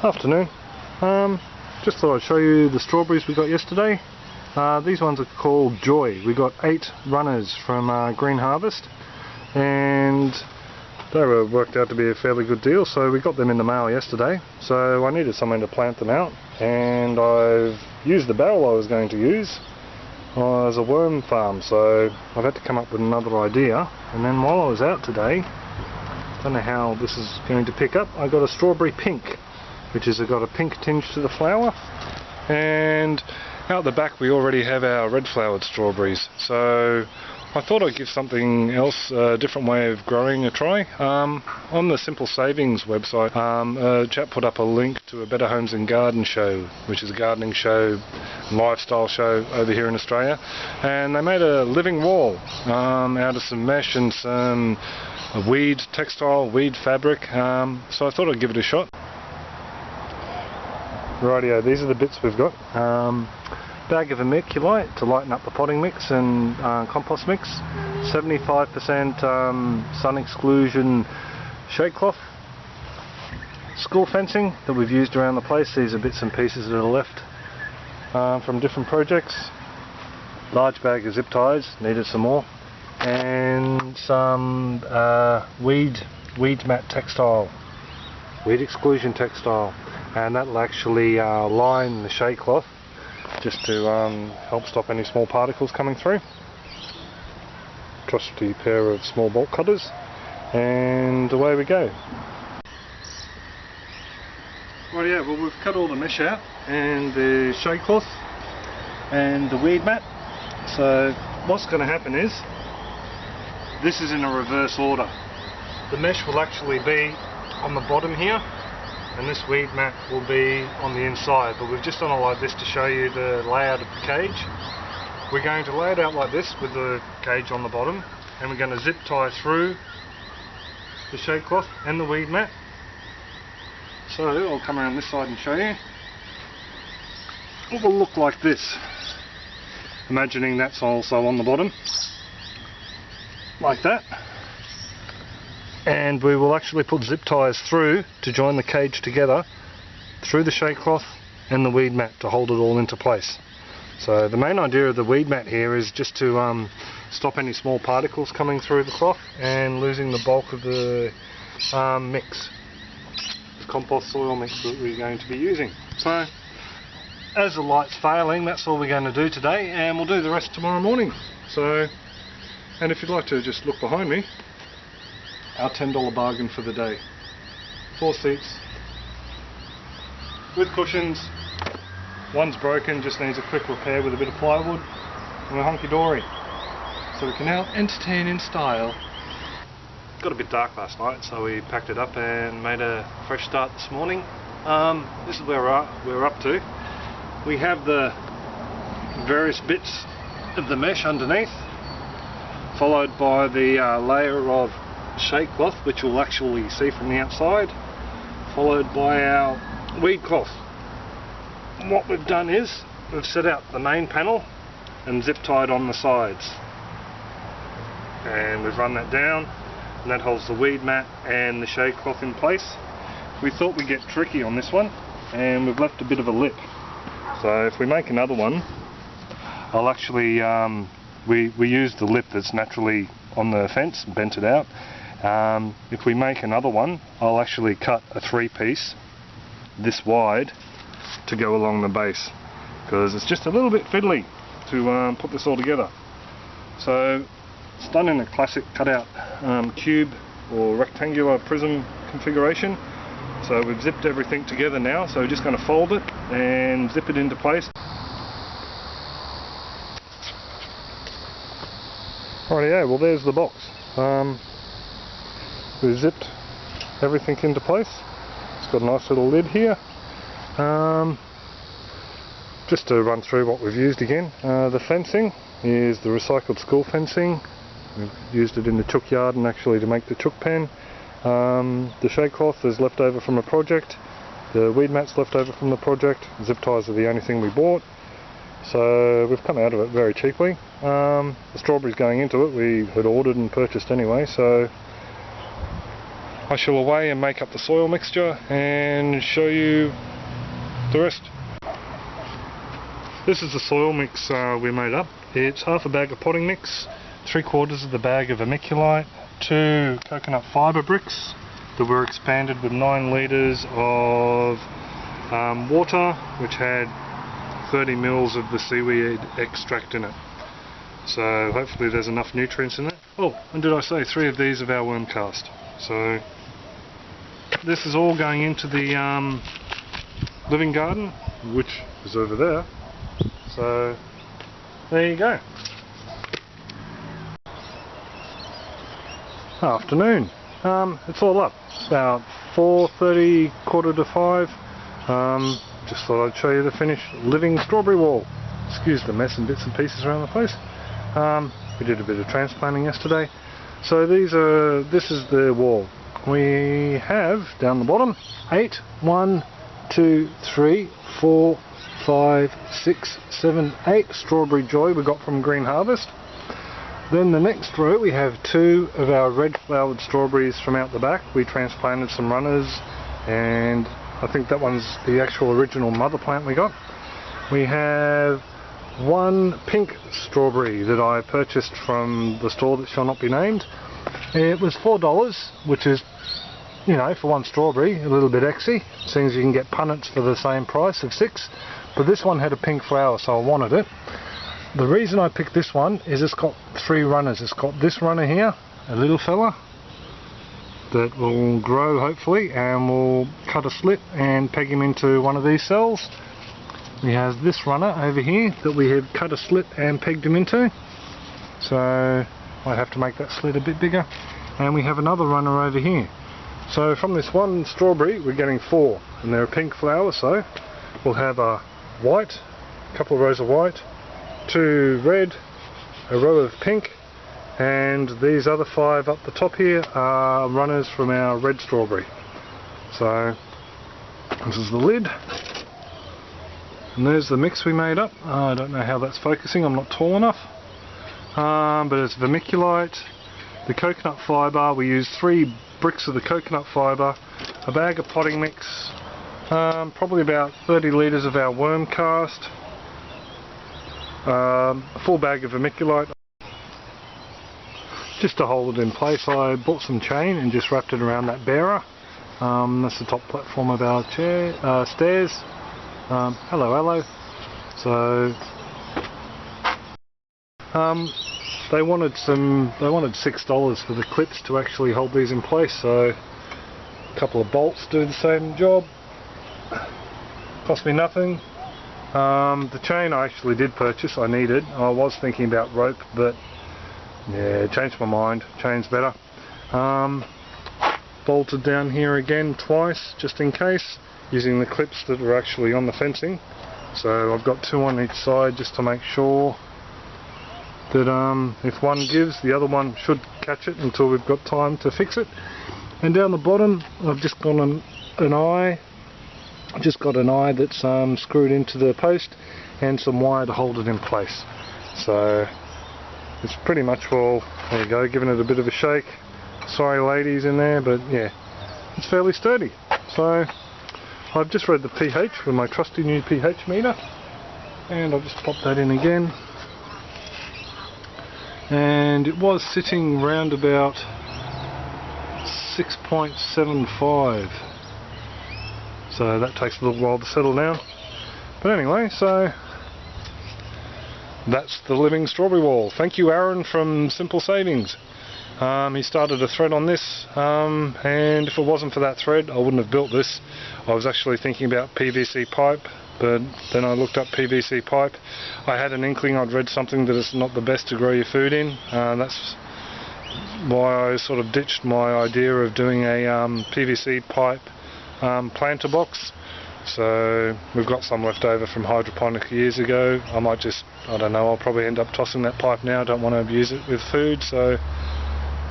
Afternoon. Just thought I'd show you the strawberries we got yesterday. These ones are called Joy. We got 8 runners from Green Harvest, and they were worked out to be a fairly good deal, so we got them in the mail yesterday. So I needed something to plant them out, and I've used the barrel I was going to use as a worm farm, so I've had to come up with another idea. And then while I was out today, don't know how this is going to pick up, I got a strawberry pink, which has got a pink tinge to the flower, and out the back we already have our red flowered strawberries. So I thought I'd give something else, a different way of growing, a try. On the Simple Savings website, a chap put up a link to a Better Homes and Garden show, which is a gardening show, lifestyle show over here in Australia, and they made a living wall out of some mesh and some weed textile, weed fabric, so I thought I'd give it a shot. Rightio, these are the bits we've got. Bag of vermiculite to lighten up the potting mix and compost mix, 75% sun exclusion shade cloth, school fencing that we've used around the place. These are bits and pieces that are left from different projects. Large bag of zip ties, needed some more, and some weed mat textile, weed exclusion textile, and that'll actually line the shade cloth just to help stop any small particles coming through. Trusty pair of small bolt cutters, and away we go. Well, yeah, well, we've cut all the mesh out and the shade cloth and the weed mat. So what's going to happen is, this is in a reverse order. The mesh will actually be on the bottom here, and this weed mat will be on the inside, but we've just done it like this to show you the layout of the cage. We're going to lay it out like this with the cage on the bottom, and we're going to zip tie through the shade cloth and the weed mat. So I'll come around this side and show you. It will look like this, imagining that's also on the bottom, like that. And we will actually put zip ties through to join the cage together through the shade cloth and the weed mat to hold it all into place. So the main idea of the weed mat here is just to stop any small particles coming through the cloth and losing the bulk of the mix, the compost soil mix that we're going to be using. So as the light's failing, that's all we're going to do today, and we'll do the rest tomorrow morning. So, and if you'd like to just look behind me, our $10 bargain for the day. 4 seats with cushions. One's broken, just needs a quick repair with a bit of plywood, and we're hunky-dory. So we can now entertain in style. It got a bit dark last night, so we packed it up and made a fresh start this morning. This is where we're up to. We have the various bits of the mesh underneath, followed by the layer of shade cloth, which you'll actually see from the outside, followed by our weed cloth. And what we've done is we've set out the main panel and zip tied on the sides, and we've run that down, and that holds the weed mat and the shade cloth in place. We thought we'd get tricky on this one, and we've left a bit of a lip. So if we make another one, I'll actually we used the lip that's naturally on the fence and bent it out. If we make another one, I'll actually cut a 3-piece this wide to go along the base, because it's just a little bit fiddly to put this all together. So it's done in a classic cutout cube or rectangular prism configuration. So we've zipped everything together now, so we're just going to fold it and zip it into place. Rightio, well, there's the box. We've zipped everything into place. It's got a nice little lid here. Just to run through what we've used again, the fencing is the recycled school fencing. We've used it in the chook yard and actually to make the chook pen. The shade cloth is left over from a project. The weed mat's left over from the project. Zip ties are the only thing we bought. So we've come out of it very cheaply. The strawberries going into it we had ordered and purchased anyway, so I shall away and make up the soil mixture and show you the rest. This is the soil mix we made up. It's half a bag of potting mix, 3/4 of the bag of vermiculite, 2 coconut fibre bricks that were expanded with 9 litres of water, which had 30 mils of the seaweed extract in it. So hopefully there's enough nutrients in it. Oh, and did I say 3 of these of our worm cast. So this is all going into the living garden, which is over there. So there you go. Afternoon. It's all up. It's about 4:30, 4:45. Just thought I'd show you the finished living strawberry wall. Excuse the mess and bits and pieces around the place. We did a bit of transplanting yesterday. So this is the wall. We have down the bottom 8, 1, 2, 3, 4, 5, 6, 7, 8 strawberry joy we got from Green Harvest. Then the next row we have 2 of our red flowered strawberries from out the back. We transplanted some runners, and I think that one's the actual original mother plant we got. We have 1 pink strawberry that I purchased from the store that shall not be named. It was $4, which is, you know, for 1 strawberry, a little bit exy. Seems you can get punnets for the same price of 6, but this one had a pink flower, so I wanted it. The reason I picked this one is it's got 3 runners. It's got this runner here, a little fella, that will grow hopefully, and we'll cut a slit and peg him into one of these cells. We have this runner over here that we have cut a slit and pegged him into, so I have to make that slit a bit bigger. And we have another runner over here. So from this 1 strawberry we're getting 4, and they're a pink flower, so we'll have a white, a couple of rows of white, 2 red, a row of pink, and these other 5 up the top here are runners from our red strawberry. So this is the lid, and there's the mix we made up. I don't know how that's focusing, I'm not tall enough, but it's vermiculite, the coconut fibre. We used 3 bricks of the coconut fibre, a bag of potting mix, probably about 30 litres of our worm cast, a full bag of vermiculite. Just to hold it in place, I bought some chain and just wrapped it around that bearer. That's the top platform of our stairs. Hello. So they wanted $6 for the clips to actually hold these in place. So a couple of bolts do the same job. Cost me nothing. The chain I actually did purchase, I needed. I was thinking about rope, but yeah, changed my mind. Chain's better. Bolted down here again twice, just in case, using the clips that were actually on the fencing. So I've got 2 on each side just to make sure that if one gives, the other one should catch it until we've got time to fix it. And down the bottom I've just got an eye. Just got an eye that's screwed into the post and some wire to hold it in place. So it's pretty much all, there you go, giving it a bit of a shake. Sorry ladies in there, but yeah, it's fairly sturdy. So I've just read the pH with my trusty new pH meter, and I'll just pop that in again. And it was sitting round about 6.75. So that takes a little while to settle down. But anyway, so that's the living strawberry wall. Thank you, Aaron from Simple Savings. He started a thread on this, and if it wasn't for that thread I wouldn't have built this. I was actually thinking about PVC pipe, but then I looked up PVC pipe. I had an inkling, I'd read something that it's not the best to grow your food in. That's why I sort of ditched my idea of doing a PVC pipe planter box. So we've got some left over from hydroponic years ago. I might just, I don't know, I'll probably end up tossing that pipe now. I don't want to abuse it with food, so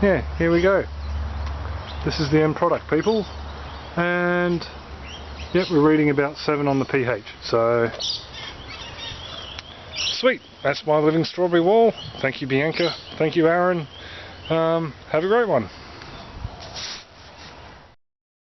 yeah, here we go. This is the end product, people, and yep, we're reading about 7 on the pH, so sweet. That's my living strawberry wall. Thank you, Bianca. Thank you, Aaron. Have a great one.